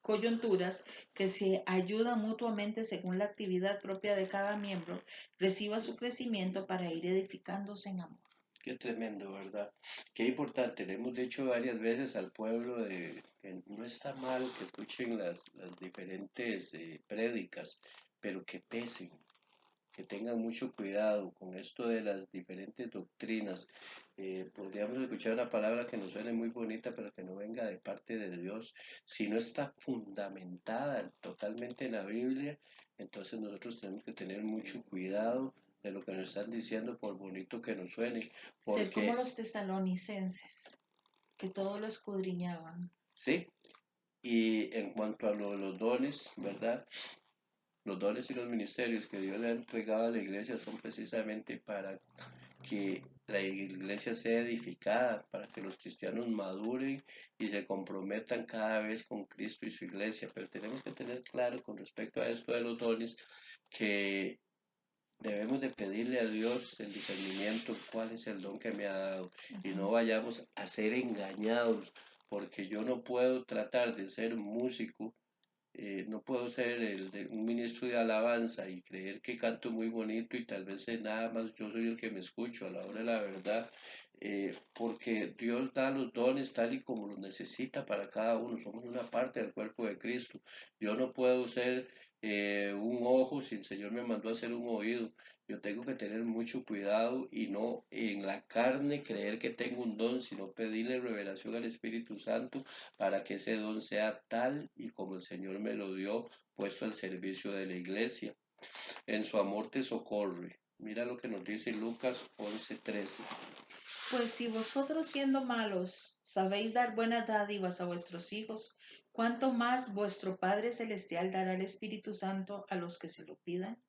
coyunturas que se ayuda mutuamente según la actividad propia de cada miembro, reciba su crecimiento para ir edificándose en amor. Qué tremendo, ¿verdad? Qué importante. Le hemos dicho varias veces al pueblo de que no está mal que escuchen las diferentes prédicas, pero que pesen, que tengan mucho cuidado con esto de las diferentes doctrinas. Podríamos escuchar una palabra que nos suene muy bonita, pero que no venga de parte de Dios. Si no está fundamentada totalmente en la Biblia, entonces nosotros tenemos que tener mucho cuidado de lo que nos están diciendo, por bonito que nos suene, Ser como porque los tesalonicenses, que todo lo escudriñaban. sí. Y en cuanto a los dones, ¿verdad? Los dones y los ministerios que Dios le ha entregado a la iglesia son precisamente para que la iglesia sea edificada, para que los cristianos maduren y se comprometan cada vez con Cristo y su iglesia. Pero tenemos que tener claro con respecto a esto de los dones que debemos de pedirle a Dios el discernimiento, cuál es el don que me ha dado, y no vayamos a ser engañados, porque yo no puedo tratar de ser músico, no puedo ser un ministro de alabanza y creer que canto muy bonito y tal vez nada más yo soy el que me escucho a la hora de la verdad, porque Dios da los dones tal y como los necesita para cada uno. Somos una parte del cuerpo de Cristo. Yo no puedo ser un ojo si el Señor me mandó a ser un oído. Yo tengo que tener mucho cuidado y no en la carne creer que tengo un don, sino pedirle revelación al Espíritu Santo para que ese don sea tal y como el Señor me lo dio, puesto al servicio de la iglesia. En su amor te socorre. Mira lo que nos dice Lucas 11:13. Pues si vosotros siendo malos sabéis dar buenas dádivas a vuestros hijos, ¿cuánto más vuestro Padre Celestial dará el Espíritu Santo a los que se lo pidan?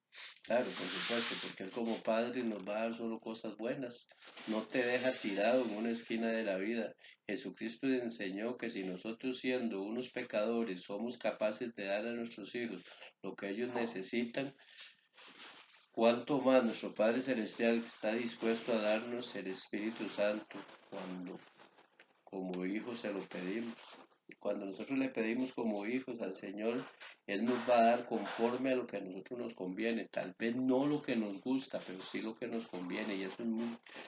Claro, por supuesto, porque Él como Padre nos va a dar solo cosas buenas. No te deja tirado en una esquina de la vida. Jesucristo enseñó que si nosotros siendo unos pecadores somos capaces de dar a nuestros hijos lo que ellos necesitan, cuánto más nuestro Padre Celestial está dispuesto a darnos el Espíritu Santo cuando como hijos se lo pedimos. Y cuando nosotros le pedimos como hijos al Señor, Él nos va a dar conforme a lo que a nosotros nos conviene. Tal vez no lo que nos gusta, pero sí lo que nos conviene. Y eso es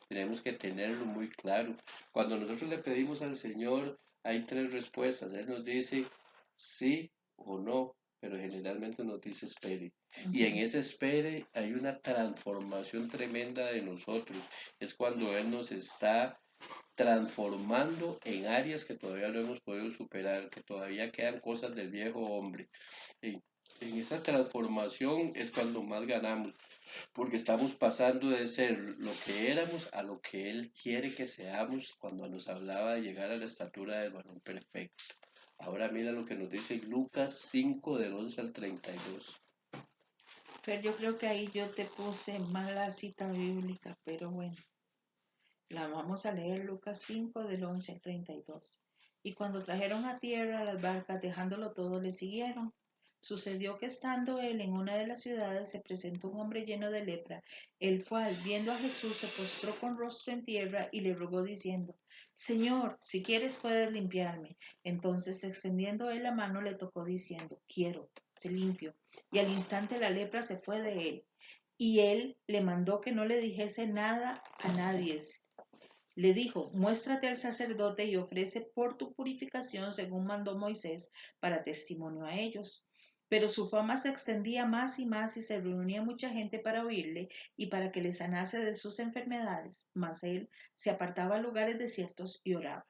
tenemos que tenerlo muy claro. Cuando nosotros le pedimos al Señor, hay tres respuestas. Él nos dice sí o no, pero generalmente nos dice espere. Y en ese espere hay una transformación tremenda de nosotros. Es cuando Él nos está transformando en áreas que todavía no hemos podido superar, que todavía quedan cosas del viejo hombre. En, en esa transformación es cuando más ganamos, porque estamos pasando de ser lo que éramos a lo que Él quiere que seamos cuando nos hablaba de llegar a la estatura del varón perfecto. Ahora mira lo que nos dice Lucas 5 del 11 al 32. Fer, yo creo que ahí yo te puse mala cita bíblica, pero bueno, la vamos a leer Lucas 5 del 11 al 32. Y cuando trajeron a tierra las barcas, dejándolo todo, le siguieron. Sucedió que estando él en una de las ciudades se presentó un hombre lleno de lepra, el cual, viendo a Jesús, se postró con rostro en tierra y le rogó diciendo, Señor, si quieres puedes limpiarme. Entonces, extendiendo él la mano, le tocó diciendo, quiero, se limpio. Y al instante la lepra se fue de él. Y él le mandó que no le dijese nada a nadie. Le dijo, muéstrate al sacerdote y ofrece por tu purificación según mandó Moisés para testimonio a ellos. Pero su fama se extendía más y se reunía mucha gente para oírle y para que le sanase de sus enfermedades. Mas él se apartaba a lugares desiertos y oraba.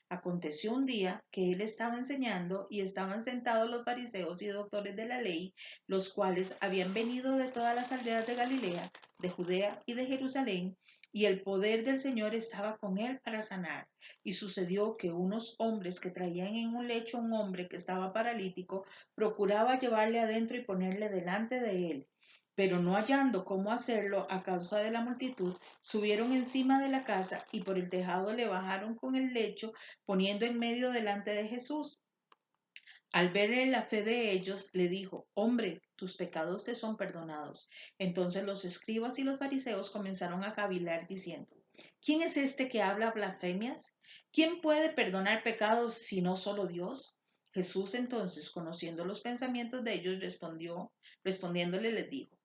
Aconteció un día que él estaba enseñando y estaban sentados los fariseos y doctores de la ley, los cuales habían venido de todas las aldeas de Galilea, de Judea y de Jerusalén, y el poder del Señor estaba con él para sanar. Y sucedió que unos hombres que traían en un lecho a un hombre que estaba paralítico, procuraba llevarle adentro y ponerle delante de él. Pero no hallando cómo hacerlo a causa de la multitud, subieron encima de la casa y por el tejado le bajaron con el lecho, poniendo en medio delante de Jesús. Al verle la fe de ellos, le dijo: Hombre, tus pecados te son perdonados. Entonces los escribas y los fariseos comenzaron a cavilar diciendo: ¿Quién es este que habla blasfemias? ¿Quién puede perdonar pecados si no solo Dios? Jesús entonces, conociendo los pensamientos de ellos, respondiéndole les dijo: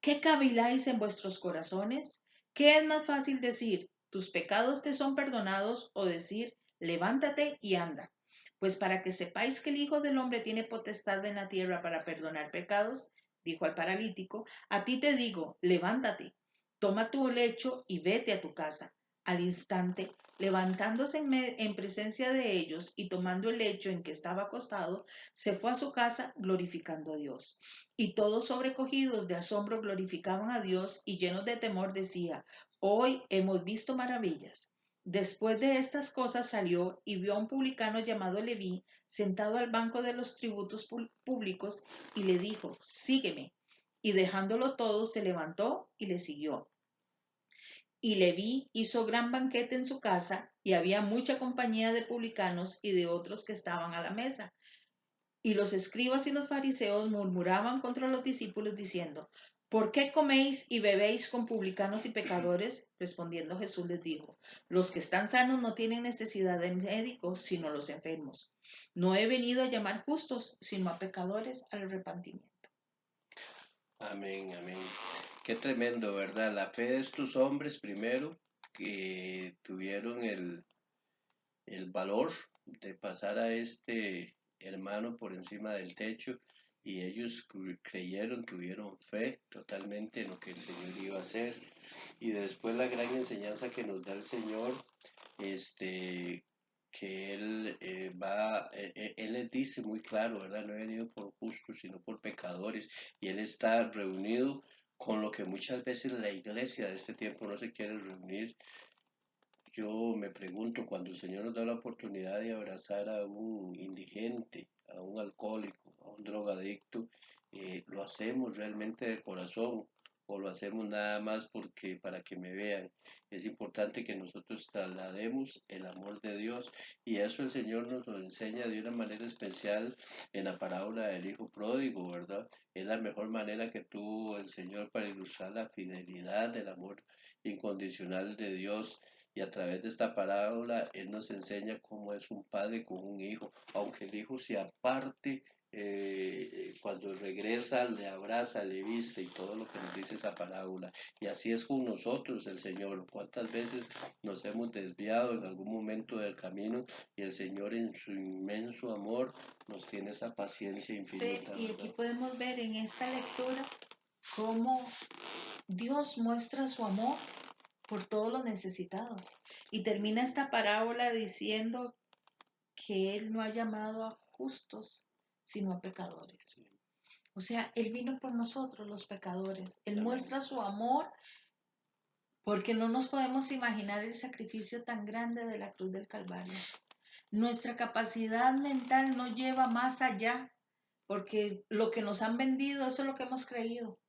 ¿Qué caviláis en vuestros corazones? ¿Qué es más fácil decir: tus pecados te son perdonados, o decir: levántate y anda? Pues para que sepáis que el Hijo del Hombre tiene potestad en la tierra para perdonar pecados, dijo al paralítico: a ti te digo, levántate, toma tu lecho y vete a tu casa. Al instante, levantándose en presencia de ellos y tomando el lecho en que estaba acostado, se fue a su casa glorificando a Dios. Y todos sobrecogidos de asombro glorificaban a Dios, y llenos de temor decía: Hoy hemos visto maravillas. Después de estas cosas salió y vio a un publicano llamado Leví sentado al banco de los tributos públicos, y le dijo: Sígueme. Y dejándolo todo, se levantó y le siguió. Y Leví hizo gran banquete en su casa, y había mucha compañía de publicanos y de otros que estaban a la mesa. Y los escribas y los fariseos murmuraban contra los discípulos diciendo: ¿Por qué coméis y bebéis con publicanos y pecadores? Respondiendo Jesús les dijo: Los que están sanos no tienen necesidad de médicos, sino los enfermos. No he venido a llamar justos, sino a pecadores al arrepentimiento. Amén, amén. Qué tremendo, ¿verdad? La fe de estos hombres primero que tuvieron el valor de pasar a este hermano por encima del techo y ellos creyeron, tuvieron fe totalmente en lo que el Señor iba a hacer. Y después la gran enseñanza que nos da el Señor, este, que Él les dice muy claro, ¿verdad? No he venido por justos, sino por pecadores. Y Él está reunido con lo que muchas veces la iglesia de este tiempo no se quiere reunir. Yo me pregunto, cuando el Señor nos da la oportunidad de abrazar a un indigente, a un alcohólico, a un drogadicto, ¿lo hacemos realmente de corazón o lo hacemos nada más porque para que me vean? Es importante que nosotros traslademos el amor de Dios, y eso el Señor nos lo enseña de una manera especial en la parábola del Hijo Pródigo, ¿verdad? Es la mejor manera que tuvo el Señor para ilustrar la fidelidad del amor incondicional de Dios, y a través de esta parábola Él nos enseña cómo es un padre con un hijo. Aunque el hijo se aparte, cuando regresa le abraza, le viste, y todo lo que nos dice esa parábola. Y así es con nosotros el Señor. ¿Cuántas veces nos hemos desviado en algún momento del camino, y el Señor en su inmenso amor nos tiene esa paciencia Fer, infinita, y aquí ¿verdad? podemos ver en esta lectura cómo Dios muestra su amor por todos los necesitados. Y termina esta parábola diciendo que Él no ha llamado a justos, sino a pecadores. Sí. O sea, Él vino por nosotros, los pecadores. Él Amén. muestra su amor porque no nos podemos imaginar el sacrificio tan grande de la cruz del Calvario. Nuestra capacidad mental no lleva más allá, porque lo que nos han vendido, eso es lo que hemos creído.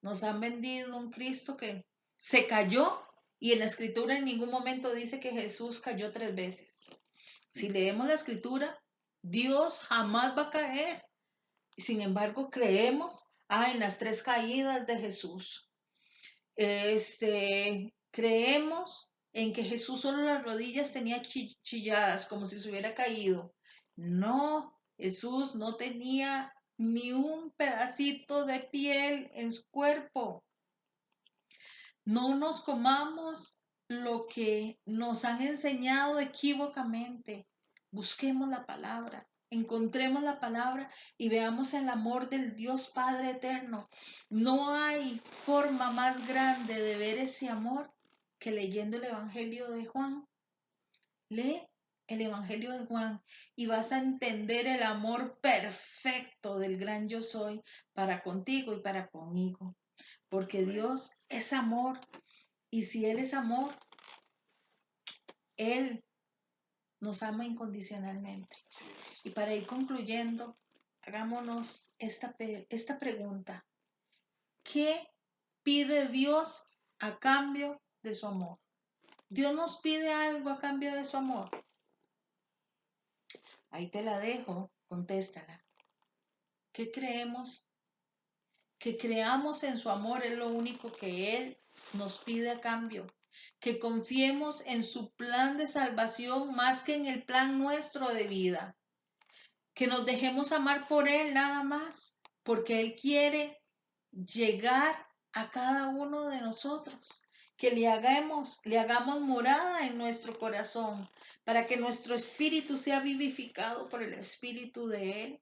Nos han vendido un Cristo que se cayó, y en la escritura en ningún momento dice que Jesús cayó 3 veces. Si leemos la escritura, Dios jamás va a caer. Sin embargo, creemos en las 3 caídas de Jesús. Creemos en que Jesús solo las rodillas tenía chilladas, como si se hubiera caído. No, Jesús no tenía ni un pedacito de piel en su cuerpo. No nos comamos lo que nos han enseñado equívocamente. Busquemos la palabra, encontremos la palabra y veamos el amor del Dios Padre eterno. No hay forma más grande de ver ese amor que leyendo el Evangelio de Juan. Lee el Evangelio de Juan y vas a entender el amor perfecto del gran yo soy para contigo y para conmigo. Porque Dios es amor y si Él es amor, Él nos ama incondicionalmente. Así es. Y para ir concluyendo, hagámonos esta pregunta. ¿Qué pide Dios a cambio de su amor? ¿Dios nos pide algo a cambio de su amor? Ahí te la dejo, contéstala. ¿Qué creemos? Que creamos en su amor es lo único que Él nos pide a cambio. Que confiemos en su plan de salvación más que en el plan nuestro de vida. Que nos dejemos amar por Él nada más, porque Él quiere llegar a cada uno de nosotros, que le hagamos morada en nuestro corazón, para que nuestro espíritu sea vivificado por el espíritu de Él.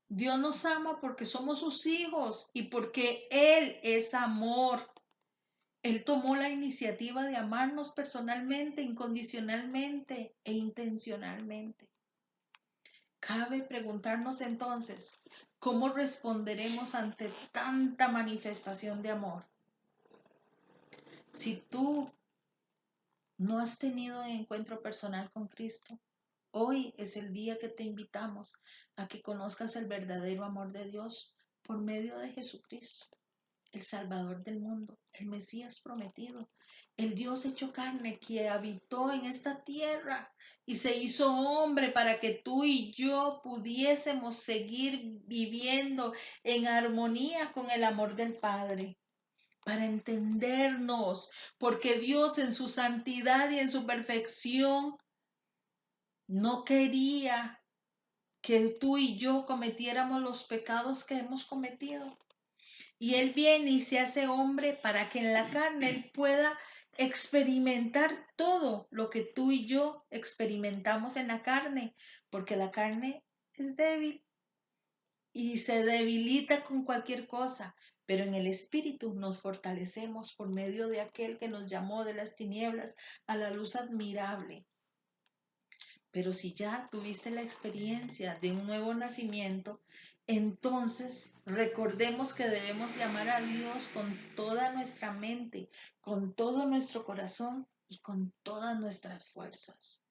Dios nos ama porque somos sus hijos y porque Él es amor. Él tomó la iniciativa de amarnos personalmente, incondicionalmente e intencionalmente. Cabe preguntarnos entonces, ¿cómo responderemos ante tanta manifestación de amor? Si tú no has tenido un encuentro personal con Cristo, hoy es el día que te invitamos a que conozcas el verdadero amor de Dios por medio de Jesucristo, el Salvador del mundo, el Mesías prometido, el Dios hecho carne que habitó en esta tierra y se hizo hombre para que tú y yo pudiésemos seguir viviendo en armonía con el amor del Padre. Para entendernos, porque Dios en su santidad y en su perfección no quería que tú y yo cometiéramos los pecados que hemos cometido. Y Él viene y se hace hombre para que en la carne Él pueda experimentar todo lo que tú y yo experimentamos en la carne, porque la carne es débil y se debilita con cualquier cosa, pero en el espíritu nos fortalecemos por medio de aquel que nos llamó de las tinieblas a la luz admirable. Pero si ya tuviste la experiencia de un nuevo nacimiento, entonces recordemos que debemos llamar a Dios con toda nuestra mente, con todo nuestro corazón y con todas nuestras fuerzas.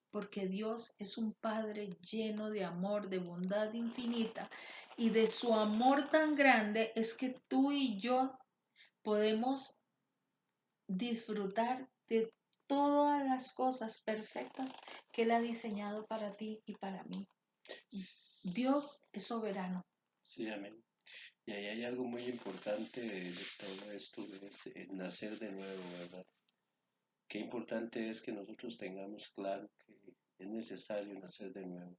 Porque Dios es un Padre lleno de amor, de bondad infinita, y de su amor tan grande es que tú y yo podemos disfrutar de todas las cosas perfectas que Él ha diseñado para ti y para mí. Dios es soberano. Sí, amén. Y ahí hay algo muy importante de todo esto, es el nacer de nuevo, ¿verdad? Qué importante es que nosotros tengamos claro que es necesario nacer de nuevo,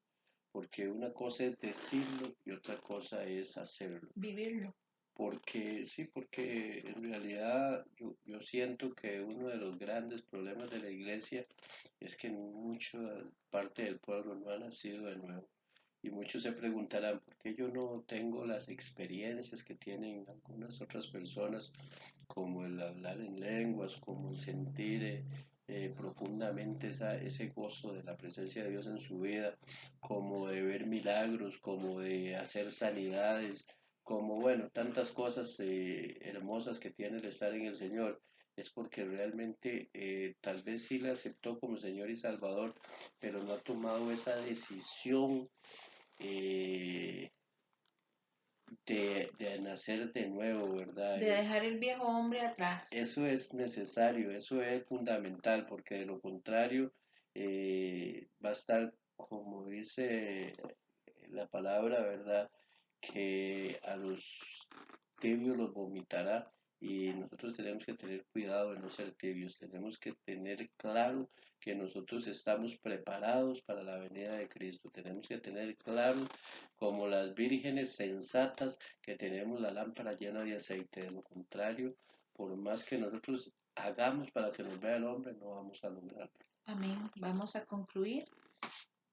porque una cosa es decirlo y otra cosa es hacerlo. Vivirlo. Porque sí, porque en realidad yo siento que uno de los grandes problemas de la iglesia es que mucha parte del pueblo no ha nacido de nuevo. Y muchos se preguntarán, ¿por qué yo no tengo las experiencias que tienen algunas otras personas, como el hablar en lenguas, como el sentir profundamente ese gozo de la presencia de Dios en su vida, como de ver milagros, como de hacer sanidades, como bueno, tantas cosas hermosas que tiene el estar en el Señor? Es porque realmente tal vez sí le aceptó como Señor y Salvador, pero no ha tomado esa decisión eh, de nacer de nuevo, ¿verdad? De dejar el viejo hombre atrás. Eso es necesario, eso es fundamental, porque de lo contrario va a estar, como dice la palabra, ¿verdad? Que a los tibios los vomitará, y nosotros tenemos que tener cuidado de no ser tibios, tenemos que tener claro que nosotros estamos preparados para la venida de Cristo, tenemos que tener claro, como las vírgenes sensatas, que tenemos la lámpara llena de aceite. De lo contrario, por más que nosotros hagamos para que nos vea el hombre, no vamos a lograrlo. Amén. Vamos a concluir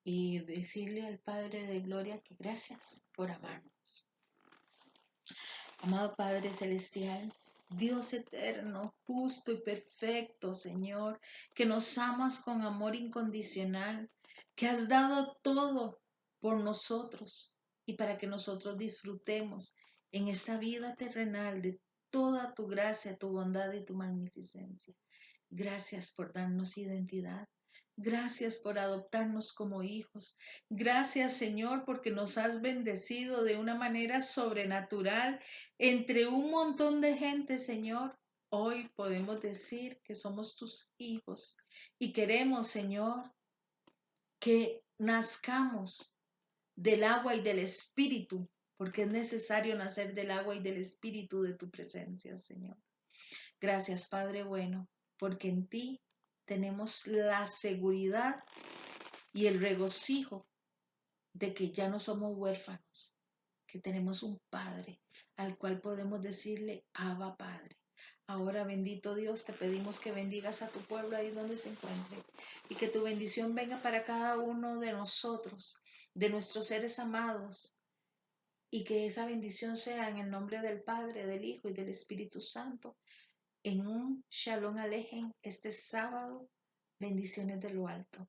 y decirle al Padre de Gloria que gracias por amarnos. Amado Padre Celestial, Dios eterno, justo y perfecto, Señor, que nos amas con amor incondicional, que has dado todo por nosotros y para que nosotros disfrutemos en esta vida terrenal de toda tu gracia, tu bondad y tu magnificencia. Gracias por darnos identidad. Gracias por adoptarnos como hijos. Gracias, Señor, porque nos has bendecido de una manera sobrenatural entre un montón de gente, Señor. Hoy podemos decir que somos tus hijos y queremos, Señor, que nazcamos del agua y del espíritu, porque es necesario nacer del agua y del espíritu de tu presencia, Señor. Gracias, Padre bueno, porque en ti tenemos la seguridad y el regocijo de que ya no somos huérfanos, que tenemos un Padre al cual podemos decirle, Abba Padre. Ahora, bendito Dios, te pedimos que bendigas a tu pueblo ahí donde se encuentre y que tu bendición venga para cada uno de nosotros, de nuestros seres amados, y que esa bendición sea en el nombre del Padre, del Hijo y del Espíritu Santo, en un Shalom Alejem este sábado. Bendiciones de lo alto.